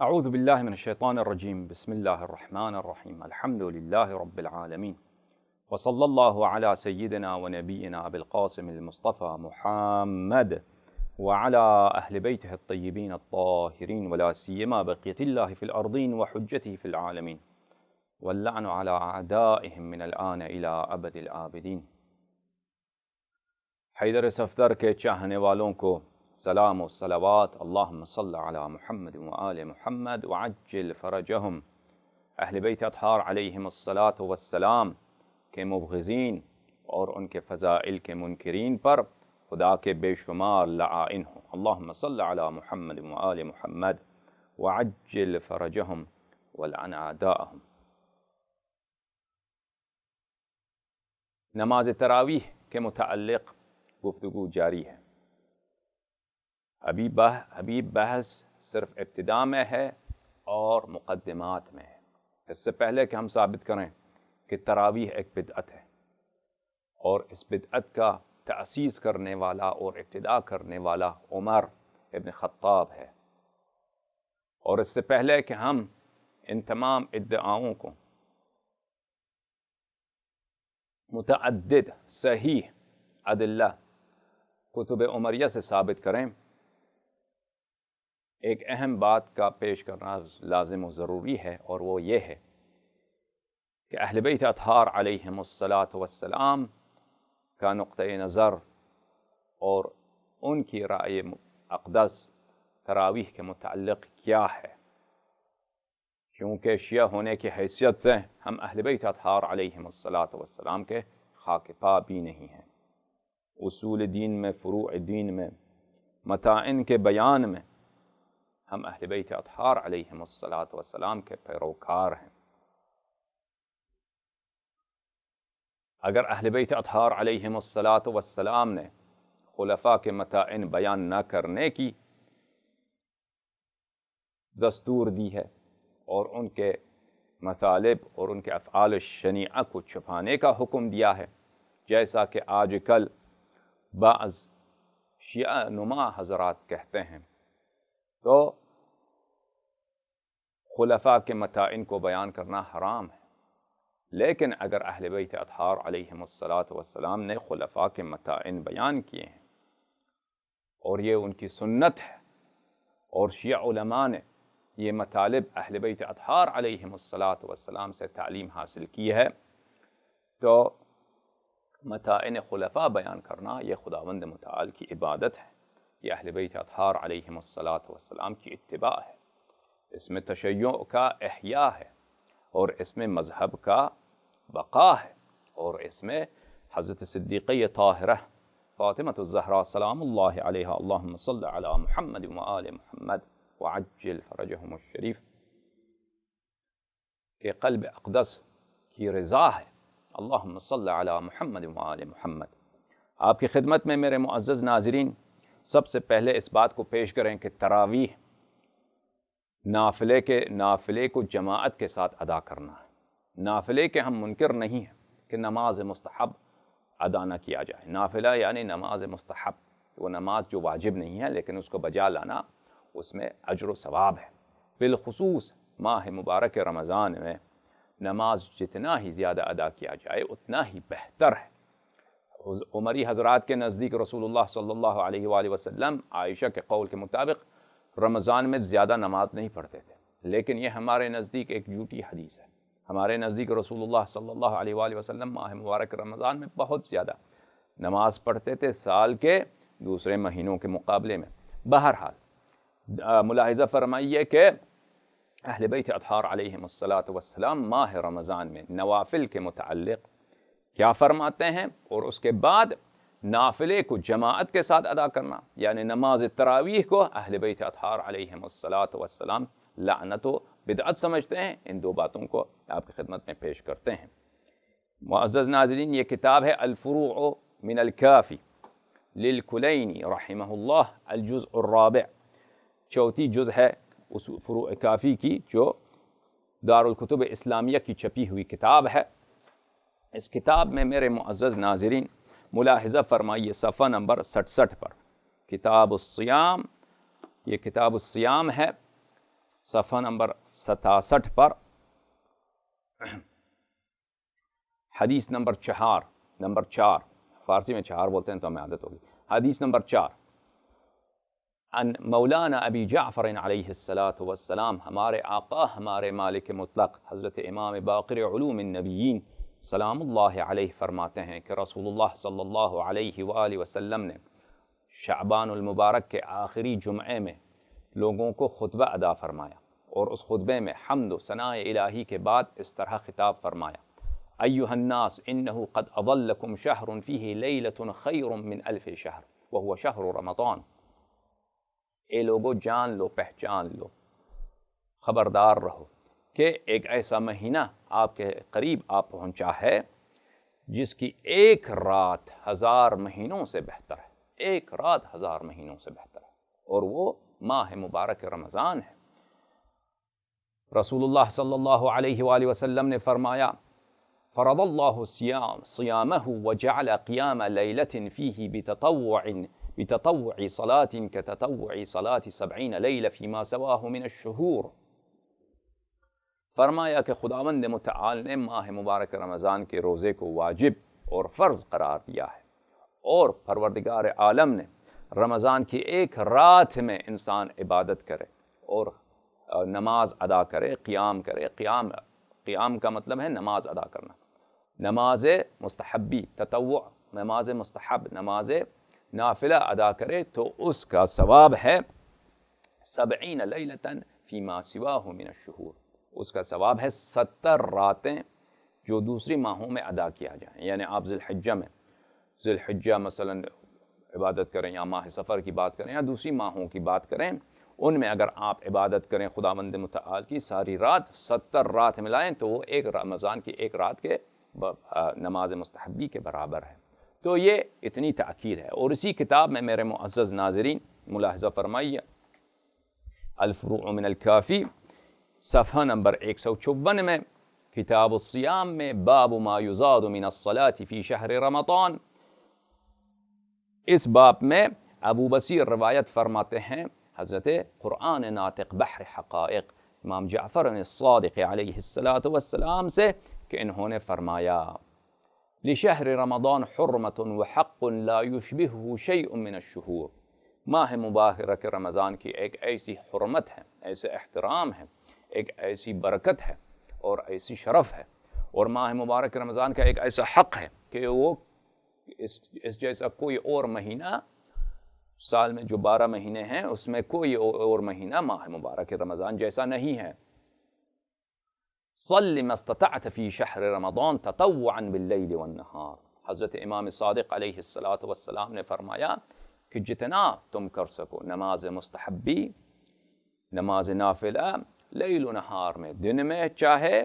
أعوذ بالله من الشيطان الرجيم. بسم الله الرحمن الرحيم. الحمد لله رب العالمين، وصلى الله على سيدنا ونبينا أبي القاسم المصطفى محمد وعلى أهل بيته الطيبين الطاهرين، ولا سيما بقية الله في الأرضين وحجته في العالمين، واللعن على أعدائهم من الآن إلى أبد الآبدين۔ حیدر صفدر کے چاہنے والوں کو سلام و صلوات، اللہم صل علی محمد و آل محمد وعجل فرجہم۔ اہل بیت اطہار علیہم الصلاۃ والسلام کے مبغضین اور ان کے فضائل کے منکرین پر خدا کے بے شمار لعائن ہوں۔ اللہم صل علی محمد و آل محمد وعجل فرجہم والعن اعداءہم۔ نماز تراویح کے متعلق گفتگو جاری ہے۔ ابھی بحث صرف ابتدا میں ہے اور مقدمات میں ہے۔ اس سے پہلے کہ ہم ثابت کریں کہ تراویح ایک بدعت ہے اور اس بدعت کا تأسیس کرنے والا اور ابتدا کرنے والا عمر ابن خطاب ہے، اور اس سے پہلے کہ ہم ان تمام ادعاؤں کو متعدد صحیح ادلہ کتب عمریہ سے ثابت کریں، ایک اہم بات کا پیش کرنا لازم و ضروری ہے، اور وہ یہ ہے کہ اہل بیت اطہار علیہم الصلاۃ والسلام کا نقطۂ نظر اور ان کی رائے اقدس تراویح کے متعلق کیا ہے، کیونکہ شیعہ ہونے کی حیثیت سے ہم اہل بیت اطہار علیہم الصلاۃ والسلام کے خاک پا بھی نہیں ہیں۔ اصول دین میں، فروع دین میں، متائن کے بیان میں ہم اہل بیت اطہار علیہم الصلاۃ والسلام کے پیروکار ہیں۔ اگر اہل بیت اطہار علیہم الصلاۃ والسلام نے خلفاء کے متائن بیان نہ کرنے کی دستور دی ہے اور ان کے مطالب اور ان کے افعال الشنیعہ کو چھپانے کا حکم دیا ہے، جیسا کہ آج کل بعض شیعہ نما حضرات کہتے ہیں، تو خلفاء کے متائن کو بیان کرنا حرام ہے۔ لیکن اگر اہل بیت اطہار علیہم الصلاۃ والسلام نے خلفاء کے متائن بیان کیے ہیں اور یہ ان کی سنت ہے، اور شیعہ علماء نے یہ مطالب اہل بیت اطہار علیہم الصلاۃ والسلام سے تعلیم حاصل کی ہے، تو متائن خلفاء بیان کرنا یہ خداوند متعال کی عبادت ہے، یہ اہل بیت اطہار علیہم الصلاۃ والسلام کی اتباع ہے۔ اس میں تشیع کا احیاء ہے، اور اس میں مذہب کا بقا ہے، اور اس میں حضرت صدیقہ طاہرہ فاطمۃ الزہرا سلام اللہ علیہا اللہم صل علی محمد و آل محمد وعجل فرجہم الشریف کے قلب اقدس کی رضا ہے۔ اللہم صل علی محمد و آل محمد۔ آپ کی خدمت میں میرے معزز ناظرین، سب سے پہلے اس بات کو پیش کریں کہ تراویح نافلے کو جماعت کے ساتھ ادا کرنا ہے۔ نافلے کے ہم منکر نہیں ہیں کہ نماز مستحب ادا نہ کیا جائے۔ نافلہ یعنی نماز مستحب، وہ نماز جو واجب نہیں ہے لیکن اس کو بجا لانا، اس میں اجر و ثواب ہے۔ بالخصوص ماہ مبارک رمضان میں نماز جتنا ہی زیادہ ادا کیا جائے اتنا ہی بہتر ہے۔ عمری حضرات کے نزدیک رسول اللہ صلی اللہ علیہ وآلہ وسلم عائشہ کے قول کے مطابق رمضان میں زیادہ نماز نہیں پڑھتے تھے، لیکن یہ ہمارے نزدیک ایک جھوٹی حدیث ہے۔ ہمارے نزدیک رسول اللہ صلی اللہ علیہ وآلہ وسلم ماہ مبارک رمضان میں بہت زیادہ نماز پڑھتے تھے سال کے دوسرے مہینوں کے مقابلے میں۔ بہرحال ملاحظہ فرمائیے کہ اہل بیت اطہار علیہم الصلاۃ والسلام ماہ رمضان میں نوافل کے متعلق کیا فرماتے ہیں، اور اس کے بعد نافلے کو جماعت کے ساتھ ادا کرنا، یعنی نماز تراویح کو اہل بیت اطہار علیہم الصلاۃ والسلام لعنت و بدعت سمجھتے ہیں۔ ان دو باتوں کو آپ کی خدمت میں پیش کرتے ہیں۔ معزز ناظرین، یہ کتاب ہے الفروع من الکافی للکلینی رحمہ اللہ، الجزء الرابع، چوتھی جز ہے اس فروع کافی کی، جو دارالکتب اسلامیہ کی چھپی ہوئی کتاب ہے۔ اس کتاب میں میرے معزز ناظرین ملاحظہ فرمائیے صفحہ نمبر 67 پر کتاب الصیام، یہ کتاب الصیام ہے، صفحہ نمبر 67 پر حدیث نمبر 4 فارسی میں 4 بولتے ہیں تو ہمیں عادت ہوگی. حدیث نمبر 4 ان مولانا ابی جعفر علیہ السلام، ہمارے آقا ہمارے مالک مطلق حضرت امام باقر علوم النبیین سلام اللہ علیہ فرماتے ہیں کہ رسول اللہ صلی اللہ علیہ وآلہ وسلم نے شعبان المبارک کے آخری جمعے میں لوگوں کو خطبہ ادا فرمایا، اور اس خطبے میں حمد و ثناء الہی کے بعد اس طرح خطاب فرمایا: ایھا الناس انہ قد اضلکم شہر فیہ لیلۃ خیر من الف شہر وہو شہر رمضان. اے لوگو جان لو، پہچان لو، خبردار رہو کہ ایک ایسا مہینہ آپ کے قریب آپ پہنچا ہے جس کی ایک رات 1000 مہینوں سے بہتر ہے. ایک رات 1000 مہینوں سے بہتر ہے، اور وہ ماہ مبارک رمضان ہے. رسول اللہ صلی اللہ علیہ وآلہ وسلم نے فرمایا: فرض اللہ صیامہ وجعل قیام لیلۃ فیہ بتطوع صلاة کتطوع صلاة 70 لیلہ فیما سواہ من الشہور. فرمایا کہ خداوند متعال نے ماہ مبارک رمضان کے روزے کو واجب اور فرض قرار دیا ہے، اور پروردگار عالم نے رمضان کی ایک رات میں انسان عبادت کرے اور نماز ادا کرے، قیام کرے. قیام کا مطلب ہے نماز ادا کرنا. نماز مستحبی، تطوع، نماز مستحب، نماز نافلہ ادا کرے تو اس کا ثواب ہے 70 لیلۃ فیما سواہ من الشہور. اس کا ثواب ہے 70 راتیں جو دوسری ماہوں میں ادا کیا جائیں. یعنی آپ ذی الحجہ مثلا عبادت کریں، یا ماہ سفر کی بات کریں، یا دوسری ماہوں کی بات کریں، ان میں اگر آپ عبادت کریں خداوند متعال کی ساری رات، 70 رات ملائیں تو وہ ایک رمضان کی ایک رات کے نماز مستحبی کے برابر ہے. تو یہ اتنی تاکید ہے. اور اسی کتاب میں میرے معزز ناظرین ملاحظہ فرمائیے، الفروع من الکافی صفحہ نمبر 154 میں کتاب الصیام میں باب ما یزاد من الصلاة فی شہر رمضان، اس باب میں ابو بصیر روایت فرماتے ہیں حضرت قرآن ناطق بحر حقائق امام جعفر الصادق علیہ السلام سے کہ انہوں نے فرمایا: لشہر رمضان حرمت وحق لا یشبہہ شیء من الشہور. ماہ مبارک رمضان کی ایک ایسی حرمت ہے، ایسے احترام ہے، ایک ایسی برکت ہے اور ایسی شرف ہے، اور ماہ مبارک رمضان کا ایک ایسا حق ہے کہ وہ اس جیسا کوئی اور مہینہ سال میں جو 12 مہینے ہیں اس میں کوئی اور مہینہ ماہ مبارک رمضان جیسا نہیں ہے. صل ما استطعت فی شہر رمضان تطوعا باللیل والنہار. حضرت امام صادق علیہ السلام نے فرمایا کہ جتنا تم کر سکو نماز مستحبی، نماز نافلہ، لیل و نہار میں، دن میں چاہے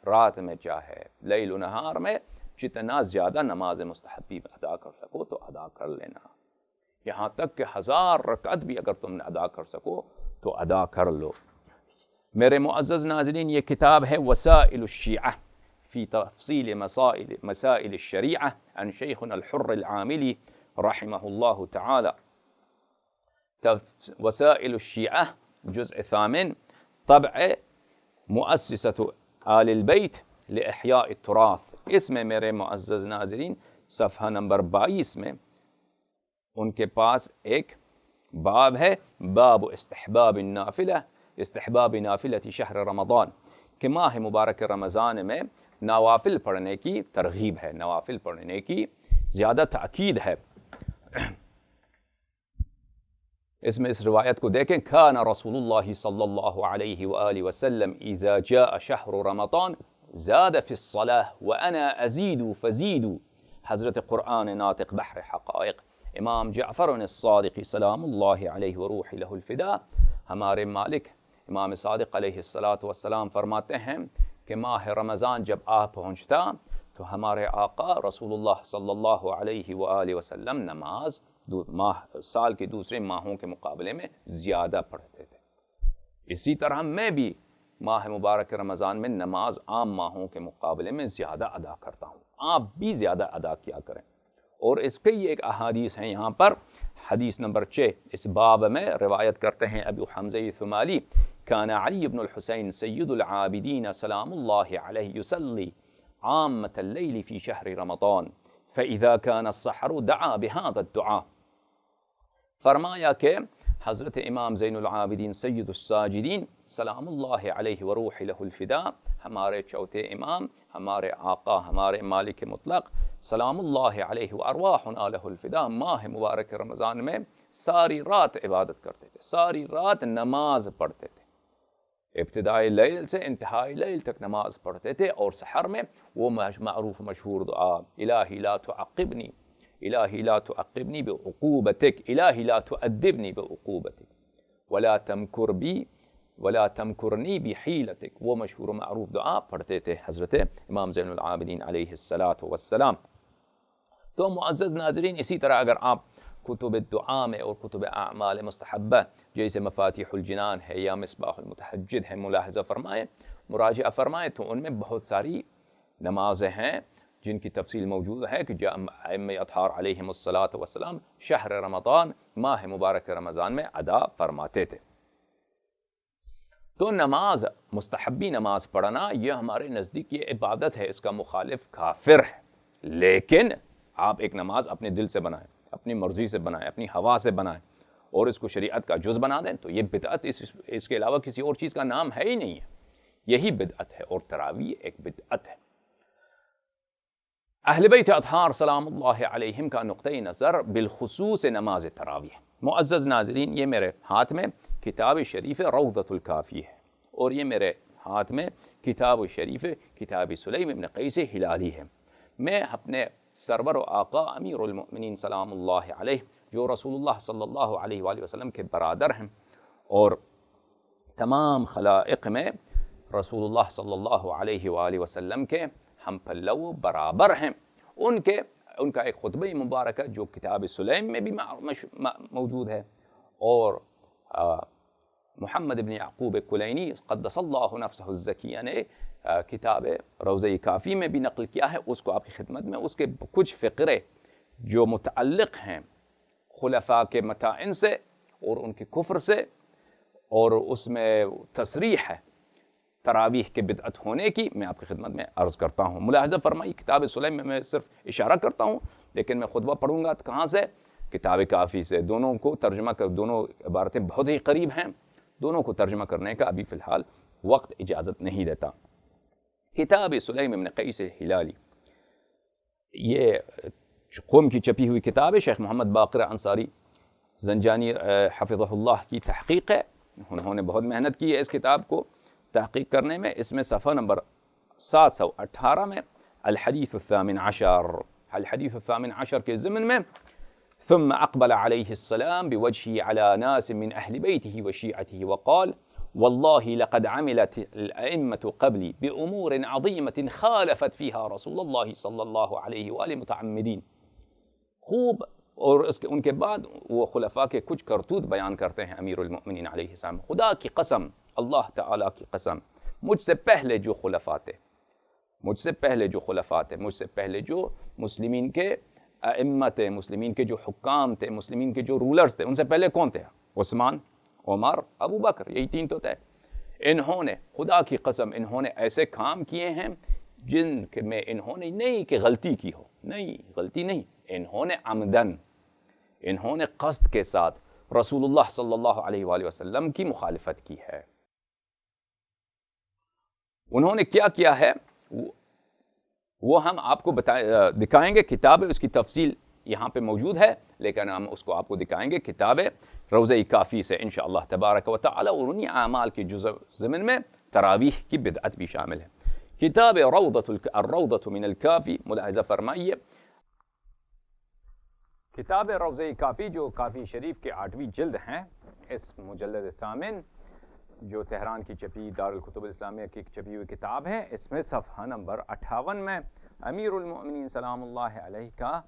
رات میں چاہے، لیل و نہار میں جتنا زیادہ نماز مستحبی ادا کر سکو تو ادا کر لینا. یہاں تک کہ 1000 رکعت بھی اگر تم نے ادا کر سکو تو ادا کر لو. میرے معزز ناظرین، یہ کتاب ہے وسائل الشیعہ فی تفصیل مسائل الشریعہ عن شیخنا الحر العاملی رحمہ اللہ تعالی. وسائل الشیعہ جزء 8 طبع مؤسسۃ آل البیت لإحیاء التراث. اس میں میرے معزز ناظرین صفحہ نمبر 22 میں ان کے پاس ایک باب ہے، باب استحباب النافلہ، استحباب نافلۃ شہر رمضان، کہ ماہ مبارک رمضان میں نوافل پڑھنے کی ترغیب ہے، نوافل پڑھنے کی زیادہ تاکید ہے. اس میں اس روایت کو دیکھیں: کان رسول اللہ صلی اللہ علیہ وآلہ وسلم اذا جاء شہر رمضان زاد فی الصلاة وانا ازید فزید. حضرت قرآن ناطق بحر حقائق امام جعفر الصادق سلام اللہ علیہ وروح لہ الفدا، ہمارے مالک امام صادق علیہ السلام فرماتے ہیں کہ ماہ رمضان جب آ پہنچتا تو ہمارے آقا رسول اللہ صلی اللہ علیہ وآلہ وسلم نماز سال کے دوسرے ماہوں کے مقابلے میں زیادہ پڑھتے تھے. اسی طرح میں بھی ماہ مبارک رمضان میں نماز عام ماہوں کے مقابلے میں زیادہ ادا کرتا ہوں. آپ بھی زیادہ ادا کیا کریں. اور اس کے یہ ایک احادیث ہیں یہاں پر. حدیث نمبر 6 اس باب میں روایت کرتے ہیں ابو حمزہ ثمالی كان علي بن الحسين سيد العابدين سلام الله عليه يصلي عامة الليل في شهر رمضان فإذا كان السحر دعا بهذا الدعاء. فرمایا کہ حضرت امام زین العابدین سید الساجدین سلام اللہ علیہ وروح لہ الفدا، ہمارے چوتھے امام، ہمارے آقا، ہمارے مالک مطلق سلام اللہ علیہ وارواحنا لہ الفدا، ماہ مبارک رمضان میں ساری رات عبادت کرتے تھے، ساری رات نماز پڑھتے تھے، ابتدائی لیل سے انتہائی لیل تک نماز پڑھتے تھے، اور سحر میں وہ معروف مشہور دعا الہی لا تعقبنی، الہی لا تعقبنی بعقوبتک، الہی لا تؤدبنی بعقوبتک، ولا تمکر بی ولا تمکرنی بحیلتک، وہ مشہور و معروف دعا پڑھتے تھے حضرت امام زین العابدین علیہ السلام۔ تو معزز ناظرین، اسی طرح اگر آپ کتب الدعا میں اور کتب اعمال مستحبہ جیسے مفاتیح الجنان ہے یا مصباح المتحجد ہے ملاحظہ فرمائیں، مراجعہ فرمائیں، تو ان میں بہت ساری نمازیں ہیں جن کی تفصیل موجود ہے کہ جو ائمہ اطہار علیہم السلام شہر رمضان، ماہ مبارک رمضان میں ادا فرماتے تھے۔ تو نماز، مستحبی نماز پڑھنا، یہ ہمارے نزدیک یہ عبادت ہے، اس کا مخالف کافر ہے۔ لیکن آپ ایک نماز اپنے دل سے بنائیں، اپنی مرضی سے بنائیں، اپنی ہوا سے بنائیں اور اس کو شریعت کا جز بنا دیں تو یہ بدعت، اس کے علاوہ کسی اور چیز کا نام ہے ہی نہیں ہے، یہی بدعت ہے، اور تراویح ایک بدعت ہے۔ اہل بیت اطہار سلام اللہ علیہم کا نقطۂ نظر بالخصوص نماز تراویح۔ معزز ناظرین، یہ میرے ہاتھ میں کتاب شریف روضۃ الکافی ہے، اور یہ میرے ہاتھ میں کتاب شریف کتاب سلیم ابن قیس ہلالی ہے۔ میں اپنے سرور و آقا امیر المؤمنین سلام اللہ علیہ، جو رسول اللہ صلی اللہ علیہ وآلہ وسلم کے برادر ہیں اور تمام خلائق میں رسول اللہ صلی اللہ علیہ وآلہ وسلم کے ہم پلو برابر ہیں، ان کا ایک خطبہ مبارکہ جو کتاب سلیم میں بھی موجود ہے، اور محمد بن یعقوب کلینی قدس اللہ نفسہ الزکیہ نے کتاب روضہ کافی میں بھی نقل کیا ہے، اس کو آپ کی خدمت میں، اس کے کچھ فقرے جو متعلق ہیں خلفاء کے مطاعن سے اور ان کے کفر سے، اور اس میں تصریح ہے تراویح کے بدعت ہونے کی، میں آپ کی خدمت میں عرض کرتا ہوں۔ ملاحظہ فرمائی، کتاب سلیم میں صرف اشارہ کرتا ہوں، لیکن میں خطبہ پڑھوں گا کہاں سے؟ کتاب کافی سے۔ دونوں کو ترجمہ کر، دونوں عبارتیں بہت ہی قریب ہیں، دونوں کو ترجمہ کرنے کا ابھی فی الحال وقت اجازت نہیں دیتا۔ کتاب سلیم ابن قیس ہلالی، یہ قم کی چھپی ہوئی کتاب ہے، شیخ محمد باقر انصاری زنجانی حفظہ اللہ کی تحقیق ہے، انہوں نے بہت محنت کی ہے اس کتاب کو تحقیق کرنے میں۔ اس میں صفحہ نمبر 718 میں الحدیث الثامن عشر کے ضمن میں ثم اقبل علیہ السلام بوجهه على ناس من اہل بیته وشیعته وقال والله لقد عملت الائمة قبلی بامور عظیمة خالفت فيها رسول اللہ صلی اللہ علیہ وآلہ متعمدین۔ خوب، اور ان کے بعد وہ خلفاء کے کچھ کرتوت بیان کرتے ہیں امیر المؤمنین علیہ السلام۔ خدا کی قسم، اللہ تعالیٰ کی قسم، مجھ سے پہلے جو خلفاء تھے، مجھ سے پہلے جو مسلمین کے ائمہ تھے، مسلمین کے جو حکام تھے، مسلمین کے جو رولرز تھے، ان سے پہلے کون تھے؟ عثمان، عمر، ابو بکر، یہی تین تو تھے۔ انہوں نے، خدا کی قسم، انہوں نے ایسے کام کیے ہیں جن میں انہوں نے نہیں کہ غلطی کی ہو، نہیں، غلطی نہیں، انہوں نے عمدن، انہوں نے قصد کے ساتھ رسول اللہ صلی اللہ علیہ وآلہ وسلم کی مخالفت کی ہے۔ انہوں نے کیا کیا ہے وہ ہم آپ کو دکھائیں گے، کتاب اس کی تفصیل یہاں پہ موجود ہے، لیکن ہم اس کو آپ کو دکھائیں گے کتاب روضہ کافی سے انشاءاللہ تبارک و تعالی، اور انہی اعمال کی ضمن میں تراویح کی بدعت بھی شامل ہے۔ کتاب الروضۃ من الکافی، ملاحظہ فرمائیے، کتاب روضہ کافی جو کافی شریف کے 8ویں جلد ہیں، اس مجلد ثامن جو تہران کی چھپی دارالکتب الاسلامیہ کی چھپی ہوئی کتاب ہے، اس میں صفحہ نمبر 58 میں امیر المؤمنین سلام اللہ علیہ کا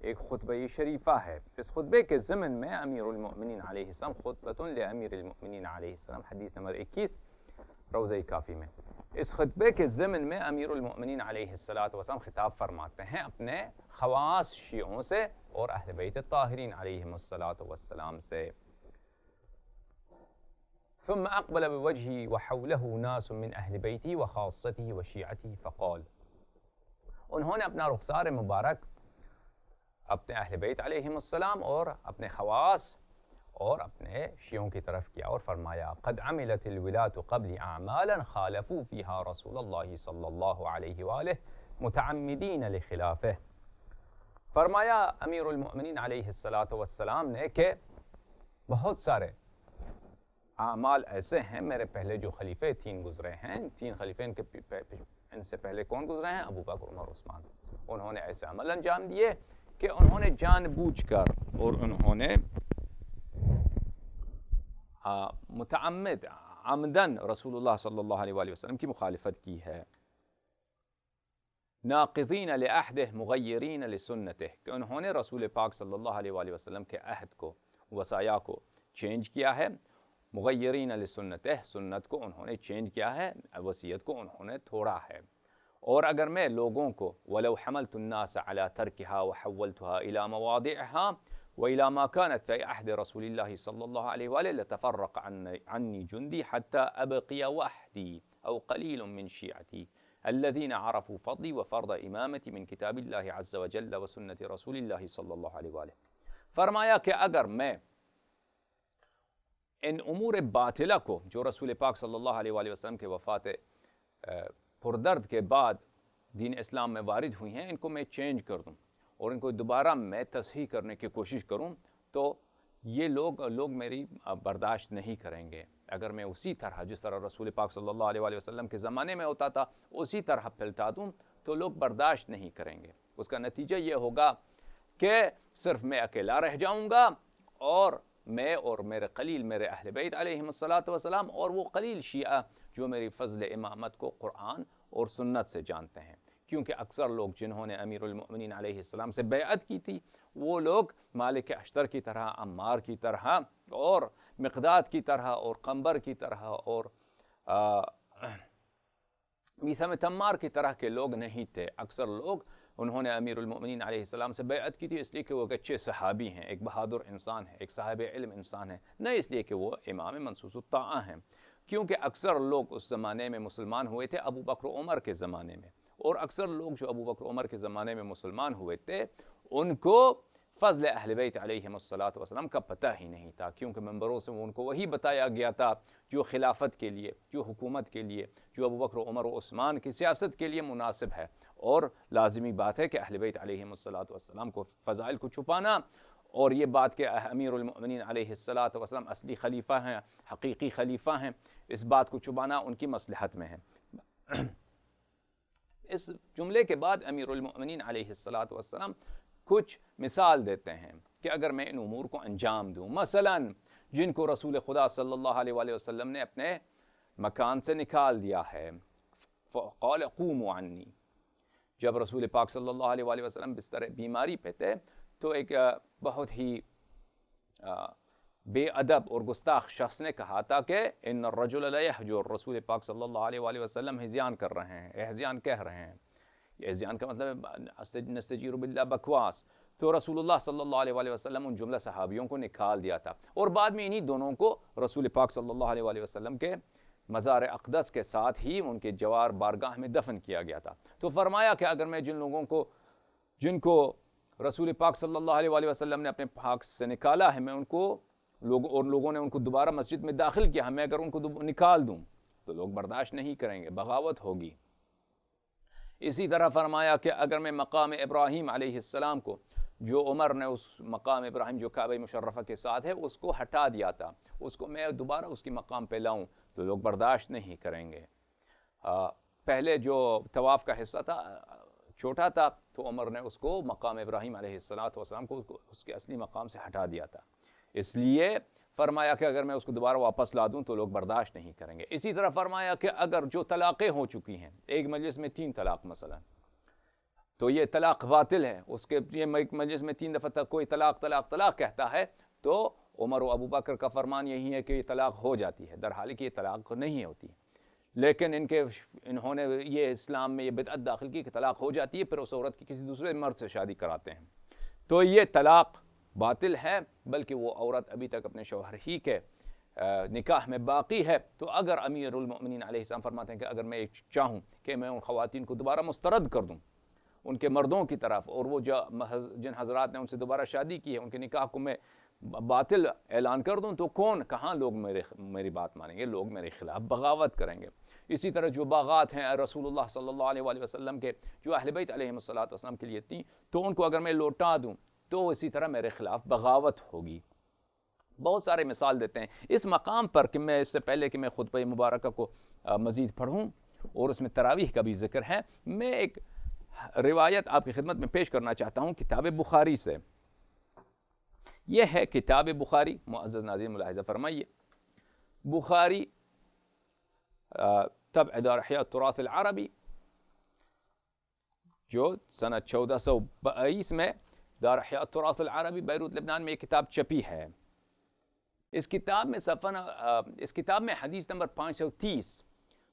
ایک خطبہ شریفہ ہے۔ اس خطبے کے ضمن میں امیر المؤمنین علیہ السلام، خطبۃ لامیر المؤمنین علیہ السلام، حدیث نمبر 21 روضہ کافی میں، اس خطبے کے ضمن میں امیر المؤمنین علیہ السلام خطاب فرماتے ہیں اپنے خواص شیعوں سے اور اہل بیت الطاہرین علیہم السلام سے۔ ثم اقبل بوجهه وحوله ناس من اہل بیتی وخاصته وشیعته فقال، انہوں نے اپنا رخسار مبارک اپنے اہل بیت علیہم السلام اور اپنے خواص اور اپنے شیعوں کی طرف کیا اور فرمایا قد عملت الولاة قبل اعمالا خالفوا فيها رسول اللہ صلی اللہ علیہ وآلہ متعمدین لخلافه. فرمایا امیر المؤمنین علیہ السلام نے کہ بہت سارے اعمال ایسے ہیں میرے پہلے جو خلیفے تین گزرے ہیں، تین خلیفے ان سے پہلے کون گزرے ہیں؟ ابو بکر، عمر، عثمان. انہوں نے ایسے عمل انجام دیے کہ انہوں نے جان بوجھ کر اور انہوں نے متعمد عمدن رسول اللہ صلی اللہ علیہ وآلہ وسلم کی مخالفت کی ہے. ناقضین لعہدہ مغیرین لسنتہ، کہ انہوں نے رسول پاک صلی اللہ علیہ وآلہ وسلم کے عہد کو، وصایا کو چینج کیا ہے. مغیرین لسنتہ، سنت کو انہوں نے چینج کیا ہے، وصیت کو انہوں نے توڑا ہے. اور اگر میں لوگوں کو وَلَوْ حَمَلْتُ النَّاسَ عَلَى تَرْكِهَا وَحَوَّلْتُهَا إِلَى مَوَاضِعِهَا وَإِلَى مَا كَانَتْ فِي عَهْدِ رَسُولِ اللَّهِ صَلَّى اللَّهُ عَلَيْهِ وَآلِهِ لَتَفَرَّقَ عَنِّي جُنْدِي حَتَّى أَبْقِيَ وَحْدِي أَوْ قَلِيلٌ مِّن شِيعَتِي الَّذِينَ عَرَفُوا فَضْلِي وَفَرْضَ إِمَامَتِي مِن كِتَابِ اللَّهِ عَزَّ وَجَلَّ وَسُنَّةِ رَسُولِ اللَّهِ صَلَّى اللَّهُ عَلَيْهِ وآلِهِ. فرمایا کہ اگر میں ان امور باطلہ کو جو رسول پاک صلی اللہ علیہ وآلہ وسلم کے وفات پردرد کے بعد دین اسلام میں وارد ہوئی ہیں، ان کو میں چینج کر دوں اور ان کو دوبارہ میں تصحیح کرنے کی کوشش کروں تو یہ لوگ میری برداشت نہیں کریں گے. اگر میں اسی طرح جس طرح رسول پاک صلی اللہ علیہ وآلہ وسلم کے زمانے میں ہوتا تھا اسی طرح پھیلتا دوں تو لوگ برداشت نہیں کریں گے. اس کا نتیجہ یہ ہوگا کہ صرف میں اکیلا رہ جاؤں گا اور میں اور میرے قلیل میرے اہل بیت علیہم السلام اور وہ قلیل شیعہ جو میری فضل امامت کو قرآن اور سنت سے جانتے ہیں. کیونکہ اکثر لوگ جنہوں نے امیر المؤمنین علیہ السلام سے بیعت کی تھی وہ لوگ مالک اشتر کی طرح، عمار کی طرح اور مقداد کی طرح اور قنبر کی طرح اور میثم تمار کی طرح کے لوگ نہیں تھے. اکثر لوگ انہوں نے امیر المؤمنین علیہ السلام سے بیعت کی تھی اس لیے کہ وہ ایک اچھے صحابی ہیں، ایک بہادر انسان ہے، ایک صاحب علم انسان ہے، نہ اس لیے کہ وہ امام منصوص الطاعہ ہیں. کیونکہ اکثر لوگ اس زمانے میں مسلمان ہوئے تھے ابو بکر و عمر کے زمانے میں، اور اکثر لوگ جو ابو بکر و عمر کے زمانے میں مسلمان ہوئے تھے ان کو فضل اہل بیت علیہم السلام کا پتہ ہی نہیں تھا. کیونکہ منبروں سے ان کو وہی بتایا گیا تھا جو خلافت کے لیے، جو حکومت کے لیے، جو ابو بکر و عمر و عثمان کی سیاست کے لیے مناسب ہے. اور لازمی بات ہے کہ اہل بیت علیہم السلام کو فضائل کو چھپانا، اور یہ بات کہ امیر المؤمنین علیہ السلام اصلی خلیفہ ہیں، حقیقی خلیفہ ہیں، اس بات کو چھپانا ان کی مصلحت میں ہے. اس جملے کے بعد امیر المؤمنین علیہ السلام کچھ مثال دیتے ہیں کہ اگر میں ان امور کو انجام دوں، مثلا جن کو رسول خدا صلی اللہ علیہ وآلہ وسلم نے اپنے مکان سے نکال دیا ہے، قال قوموا عنی، جب رسول پاک صلی اللہ علیہ وآلہ وسلم بستر بیماری پہ تھے تو ایک بہت ہی بے ادب اور گستاخ شخص نے کہا تھا کہ ان الرجل لا یحجر، رسول پاک صلی اللہ علیہ وآلہ وسلم ہذیان کر رہے ہیں، احزیان کہہ رہے ہیں. یہ احزیان کا مطلب ہے نستجیر باللہ، بکواس. تو رسول اللہ صلی اللہ علیہ وآلہ وسلم ان جملہ صحابیوں کو نکال دیا تھا اور بعد میں انہی دونوں کو رسول پاک صلی اللہ علیہ وآلہ وسلم کے مزار اقدس کے ساتھ ہی ان کے جوار بارگاہ میں دفن کیا گیا تھا. تو فرمایا کہ اگر میں جن کو رسول پاک صلی اللہ علیہ وآلہ وسلم نے اپنے پاک سے نکالا ہے، میں ان کو لوگوں نے ان کو دوبارہ مسجد میں داخل کیا ہے، میں اگر ان کو نکال دوں تو لوگ برداشت نہیں کریں گے، بغاوت ہوگی. اسی طرح فرمایا کہ اگر میں مقام ابراہیم علیہ السلام کو، جو عمر نے اس مقام ابراہیم جو کعبہ مشرفہ کے ساتھ ہے اس کو ہٹا دیا تھا، اس کو میں دوبارہ اس کی مقام پہ لاؤں تو لوگ برداشت نہیں کریں گے. پہلے جو طواف کا حصہ تھا چھوٹا تھا تو عمر نے اس کو مقام ابراہیم علیہ السلام کو اس کے اصلی مقام سے ہٹا دیا تھا. اس لیے فرمایا کہ اگر میں اس کو دوبارہ واپس لا دوں تو لوگ برداشت نہیں کریں گے. اسی طرح فرمایا کہ اگر جو طلاقیں ہو چکی ہیں، ایک مجلس میں 3 طلاق مثلا، تو یہ طلاق باطل ہے. اس کے یہ مجلس میں 3 دفعہ تک کوئی طلاق کہتا ہے تو عمر و ابو بکر کا فرمان یہی ہے کہ یہ طلاق ہو جاتی ہے، در حال کہ یہ طلاق نہیں ہوتی. لیکن انہوں نے یہ اسلام میں یہ بدعت داخل کی کہ طلاق ہو جاتی ہے، پھر اس عورت کی کسی دوسرے مرد سے شادی کراتے ہیں. تو یہ طلاق باطل ہے، بلکہ وہ عورت ابھی تک اپنے شوہر ہی کے نکاح میں باقی ہے، تو اگر امیر المؤمنین علیہ السلام فرماتے ہیں کہ اگر میں چاہوں کہ میں ان خواتین کو دوبارہ مسترد کر دوں ان کے مردوں کی طرف، اور وہ جن حضرات نے ان سے دوبارہ شادی کی ہے ان کے نکاح کو میں باطل اعلان کر دوں، تو کہاں لوگ میری بات مانیں گے؟ لوگ میرے خلاف بغاوت کریں گے۔ اسی طرح جو باغات ہیں رسول اللہ صلی اللہ علیہ وآلہ وسلم کے، جو اہل بیت علیہ السلام کے لیے تھیں، تو ان کو اگر میں لوٹا دوں تو اسی طرح میرے خلاف بغاوت ہوگی۔ بہت سارے مثال دیتے ہیں اس مقام پر، کہ میں اس سے پہلے کہ میں خطبہ مبارکہ کو مزید پڑھوں اور اس میں تراویح کا بھی ذکر ہے، میں ایک روایت آپ کی خدمت میں پیش کرنا چاہتا ہوں کتاب بخاری سے۔ یہ ہے کتاب بخاری، معزز ناظرین ملاحظہ فرمائیے، بخاری طبع دار احیاء التراث العربی، جو سنہ 1422 میں دار احیاء التراث العربی بیروت لبنان میں یہ کتاب چھپی ہے۔ اس کتاب میں حدیث نمبر 530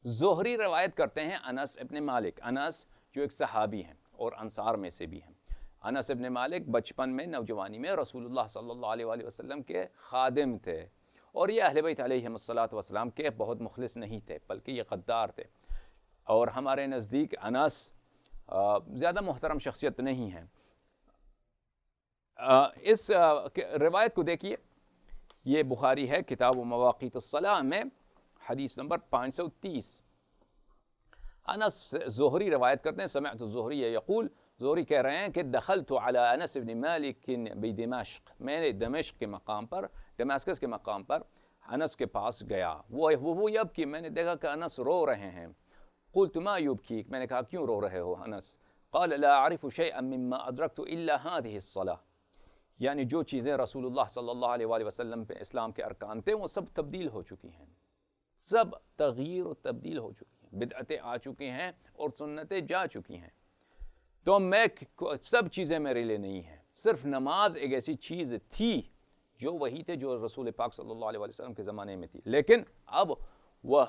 زہری روایت کرتے ہیں انس ابن مالک۔ انس جو ایک صحابی ہیں اور انصار میں سے بھی ہیں۔ انس ابن مالک بچپن میں، نوجوانی میں رسول اللہ صلی اللہ علیہ وآلہ وسلم کے خادم تھے، اور یہ اہل بیت علیہ السلام کے بہت مخلص نہیں تھے، بلکہ یہ غدار تھے، اور ہمارے نزدیک انس زیادہ محترم شخصیت نہیں ہے۔ اس روایت کو دیکھیے، یہ بخاری ہے کتاب و مواقیت الصلاح میں حدیث نمبر 530۔ انس زہری روایت کرتے ہیں، سمعت الزہری یقول، زہری کہہ رہے ہیں کہ دخلت علی انس بن مالک بدمشق، میں نے دمشق کے مقام پر، ڈماسکس کے مقام پر انس کے پاس گیا، وہ یبکی، میں نے دیکھا کہ انس رو رہے ہیں۔ قلت ما یبکیک، میں نے کہا کیوں رو رہے ہو انس؟ قال لا اعرف شیئا مما ادرکت الا هذه الصلاة، یعنی جو چیزیں رسول اللہ صلی اللہ علیہ وآلہ وسلم پہ اسلام کے ارکان تھے وہ سب تبدیل ہو چکی ہیں، سب تغییر و تبدیل ہو چکی ہیں، بدعتیں آ چکی ہیں اور سنتیں جا چکی ہیں، تو میں سب چیزیں میرے لیے نہیں ہیں، صرف نماز ایک ایسی چیز تھی جو وہی تھے جو رسول پاک صلی اللہ علیہ وآلہ وسلم کے زمانے میں تھی، لیکن اب وہ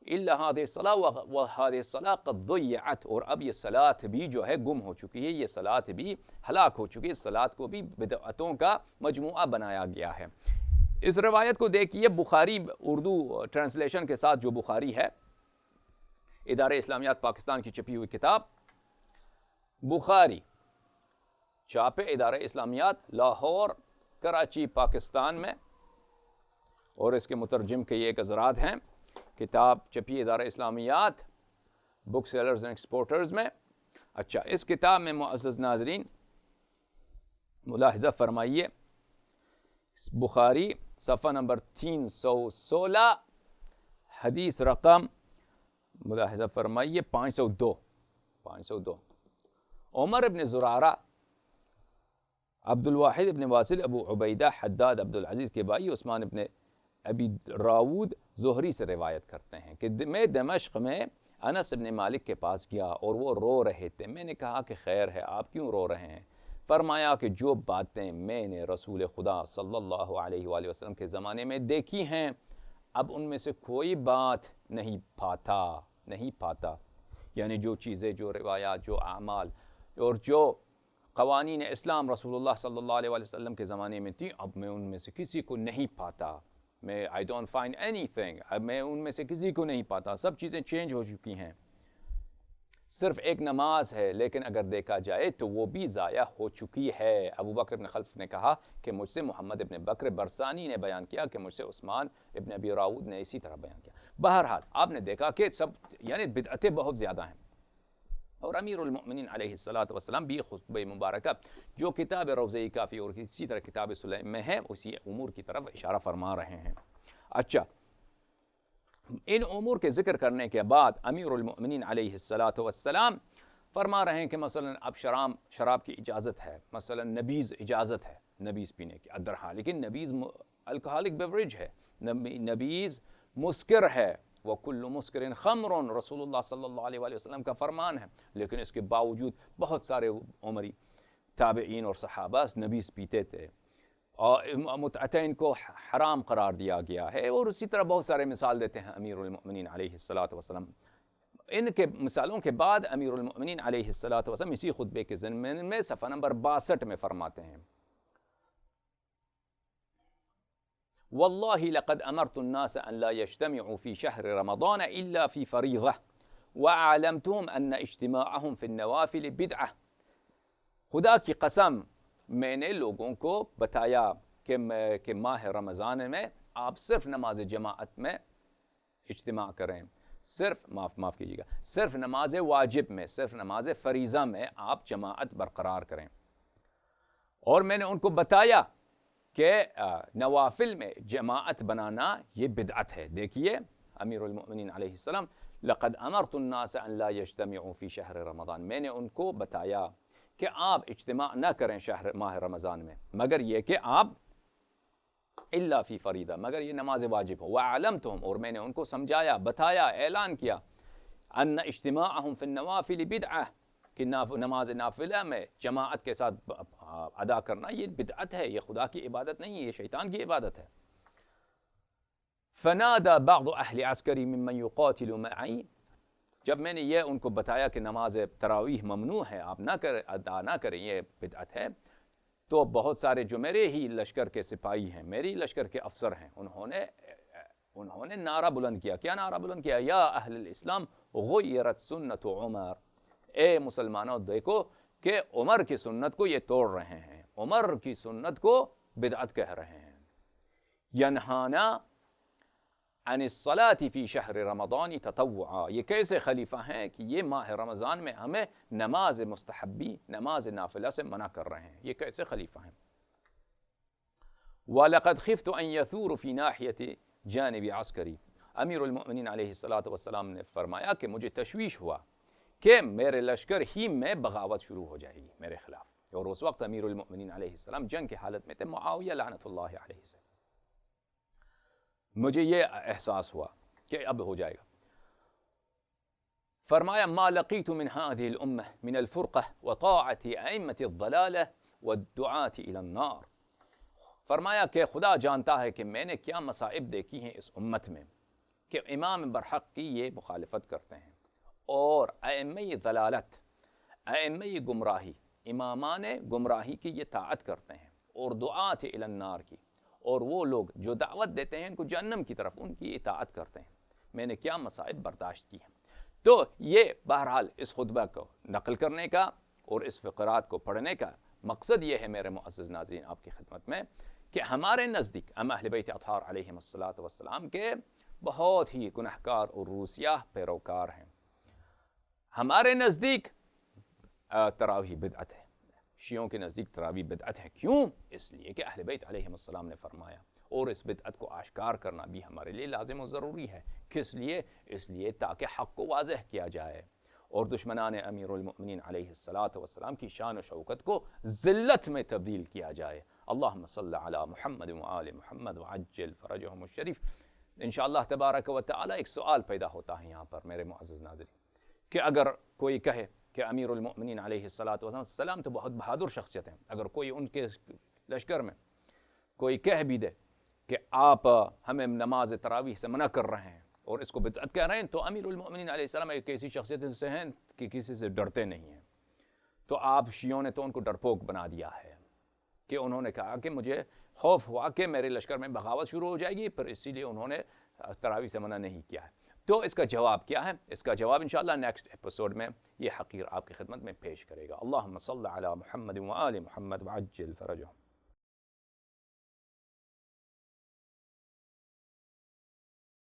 الا هذه الصلاة وهذه الصلاة قد ضيعت، اور اب یہ صلاۃ بھی جو ہے گم ہو چکی ہے، یہ صلاۃ بھی ہلاک ہو چکی ہے، اس صلاۃ کو بھی بدعتوں کا مجموعہ بنایا گیا ہے۔ اس روایت کو دیکھیے، بخاری اردو ٹرانسلیشن کے ساتھ جو بخاری ہے، ادارہ اسلامیات پاکستان کی چھپی ہوئی کتاب بخاری، چھاپے ادارہ اسلامیات لاہور کراچی پاکستان میں، اور اس کے مترجم کے یہ ایک حضرات ہیں، کتاب چھپی ادارہ اسلامیات بک سیلرز اینڈ ایکسپورٹرز میں۔ اچھا، اس کتاب میں معزز ناظرین ملاحظہ فرمائیے، بخاری صفحہ نمبر 316، حدیث رقم ملاحظہ فرمائیے 502۔ عمر ابن زرارہ، عبد الواحد ابن واصل، ابو عبیدہ، حداد عبد العزیز کے بھائی عثمان ابن ابی راود زہری سے روایت کرتے ہیں کہ میں دمشق میں انس ابن مالک کے پاس گیا اور وہ رو رہے تھے، میں نے کہا کہ خیر ہے، آپ کیوں رو رہے ہیں؟ فرمایا کہ جو باتیں میں نے رسول خدا صلی اللہ علیہ وآلہ وسلم کے زمانے میں دیکھی ہیں، اب ان میں سے کوئی بات نہیں پاتا، یعنی جو چیزیں، جو روایات، جو اعمال اور جو قوانین اسلام رسول اللہ صلی اللہ علیہ وآلہ وسلم کے زمانے میں تھی، اب میں ان میں سے کسی کو نہیں پاتا، I don't find anything، اب میں ان میں سے کسی کو نہیں پاتا، سب چیزیں چینج ہو چکی ہیں، صرف ایک نماز ہے، لیکن اگر دیکھا جائے تو وہ بھی ضائع ہو چکی ہے۔ ابو بکر ابن خلف نے کہا کہ مجھ سے محمد ابن بکر برسانی نے بیان کیا کہ مجھ سے عثمان ابن ابی راود نے اسی طرح بیان کیا۔ بہرحال آپ نے دیکھا کہ سب یعنی بدعتیں بہت زیادہ ہیں، اور امیر المؤمنین علیہ السلام بھی خطبہ مبارکہ جو کتاب روضہ کافی اور اسی طرح کتاب سلیم میں ہے، اسی امور کی طرف اشارہ فرما رہے ہیں۔ اچھا، ان امور کے ذکر کرنے کے بعد امیر المؤمنین علیہ السلام فرما رہے ہیں کہ مثلا اب شراب کی اجازت ہے، مثلا نبیذ اجازت ہے نبیذ پینے کی، ادرحا، لیکن نبیذ الکحالک بیوریج ہے، نبیذ مسکر ہے، وَكُلُّ مُسْكِرٍ خَمْرٌ، رسول اللہ صلی اللہ علیہ وآلہ وسلم کا فرمان ہے، لیکن اس کے باوجود بہت سارے عمری تابعین اور صحابہ نبیذ پیتے تھے، اور متعتین کو حرام قرار دیا گیا ہے، اور اسی طرح بہت سارے مثال دیتے ہیں امیر المؤمنین علیہ السلام۔ ان کے مثالوں کے بعد امیر المؤمنین علیہ السلام اسی خطبے کے ضمن میں صفحہ نمبر 62 میں فرماتے ہیں، والله لقد أمرت الناس أن لا يجتمعوا في شهر رمضان إلا في فريضة وأعلمتهم أن اجتماعهم في النوافل بدعة. خدا کی قسم میں نے لوگوں کو بتایا کہ ماہ رمضان میں آپ صرف نماز جماعت میں اجتماع کریں، صرف معاف کیجیے گا، صرف نماز واجب میں، صرف نماز فریضہ میں آپ جماعت برقرار کریں. اور میں نے ان کو بتایا کہ نوافل میں جماعت بنانا یہ بدعت ہے. دیکھیے امیر المؤمنین علیہ السلام، لقد امرت الناس ان لا يجتمعوا في شہر رمضان، میں نے ان کو بتایا کہ آپ اجتماع نہ کریں ماہ رمضان میں، مگر یہ کہ آپ الا فی فریضہ، مگر یہ نماز واجب ہو. وَعَلَمْتُهُمْ، اور میں نے ان کو سمجھایا، بتایا، اعلان کیا، ان اجتماعهم فی النوافل بدعہ، کہ نماز نافلہ میں جماعت کے ساتھ ادا کرنا یہ بدعت ہے، یہ خدا کی عبادت نہیں ہے، یہ شیطان کی عبادت ہے. فنادى بعض اہل عسکری ممن يقاتل معي، جب میں نے یہ ان کو بتایا کہ نماز تراویح ممنوع ہے، آپ ادا نہ کریں، یہ بدعت ہے، تو بہت سارے جو میرے ہی لشکر کے سپاہی ہیں، میری لشکر کے افسر ہیں، انہوں نے نعرہ بلند کیا. کیا نعرہ بلند کیا؟ یا اہل الاسلام غیرت سنت عمر، اے مسلمانوں دیکھو کہ عمر کی سنت کو یہ توڑ رہے ہیں، عمر کی سنت کو بدعت کہہ رہے ہیں. ینہانا عن الصلاة فی شہر رمضان تطوعا، یہ کیسے خلیفہ ہیں کہ یہ ماہ رمضان میں ہمیں نماز مستحبی، نماز نافلہ سے منع کر رہے ہیں، یہ کیسے خلیفہ ہیں. وَلَقَدْ خِفْتُ أَن يَثُورُ فِي نَاحِيَةِ جانب عسکری، امیر المؤمنین علیہ السلام نے فرمایا کہ مجھے تشویش ہوا کہ میرے لشکر ہی میں بغاوت شروع ہو جائے گی میرے خلاف. اور اس وقت امیر المؤمنین علیہ السلام جنگ کی حالت میں تھے، معاویہ لعنت اللہ علیہ سے. مجھے یہ احساس ہوا کہ اب ہو جائے گا. فرمایا ما لقیت من هذه الامة من الفرقة وطاعة ائمة الضلالة والدعاة الى النار. فرمایا کہ خدا جانتا ہے کہ میں نے کیا مصائب دیکھی ہیں اس امت میں، کہ امام برحق کی یہ مخالفت کرتے ہیں، اور ائمہ ضلالت، ائمہ گمراہی، امامان گمراہی کی یہ طاعت کرتے ہیں، اور دعاۃ الی النار کی، اور وہ لوگ جو دعوت دیتے ہیں ان کو جہنم کی طرف، ان کی اطاعت کرتے ہیں. میں نے کیا مصائب برداشت کی ہیں. تو یہ بہرحال اس خطبہ کو نقل کرنے کا اور اس فقرات کو پڑھنے کا مقصد یہ ہے میرے معزز ناظرین آپ کی خدمت میں، کہ ہمارے نزدیک ہم اہل بیت اطہار علیہم السلام کے بہت ہی گنہگار اور روسیاہ پیروکار ہیں. ہمارے نزدیک تراویح بدعت ہے، شیعوں کے نزدیک تراویح بدعت ہے. کیوں؟ اس لیے کہ اہل بیت علیہم السلام نے فرمایا، اور اس بدعت کو آشکار کرنا بھی ہمارے لیے لازم و ضروری ہے. کس لیے؟ اس لیے تاکہ حق کو واضح کیا جائے اور دشمنان امیر المؤمنین علیہ السلام کی شان و شوکت کو ذلت میں تبدیل کیا جائے. اللہم صل علی محمد وآل محمد وعجل فرجہم الشریف. انشاءاللہ تبارک و تعالی ایک سوال پیدا ہوتا ہے یہاں پر میرے معزز ناظرین، کہ اگر کوئی کہے کہ امیر المؤمنین علیہ السلام تو بہت بہادر شخصیت ہیں، اگر کوئی ان کے لشکر میں کوئی کہہ بھی دے کہ آپ ہمیں نماز تراویح سے منع کر رہے ہیں اور اس کو بدعت کہہ رہے ہیں، تو امیر المؤمنین علیہ السلام ایک ایسی شخصیت سے ہیں کہ کسی سے ڈرتے نہیں ہیں. تو آپ شیعوں نے تو ان کو ڈرپوک بنا دیا ہے، کہ انہوں نے کہا کہ مجھے خوف ہوا کہ میرے لشکر میں بغاوت شروع ہو جائے گی، پھر اسی لیے انہوں نے تراویح سے منع نہیں کیا ہے. تو اس کا جواب کیا ہے؟ اس کا جواب انشاءاللہ نیکسٹ ایپیسوڈ میں یہ حقیر آپ کی خدمت میں پیش کرے گا. اللہم صل علی محمد وآل محمد وعجل فرجہم.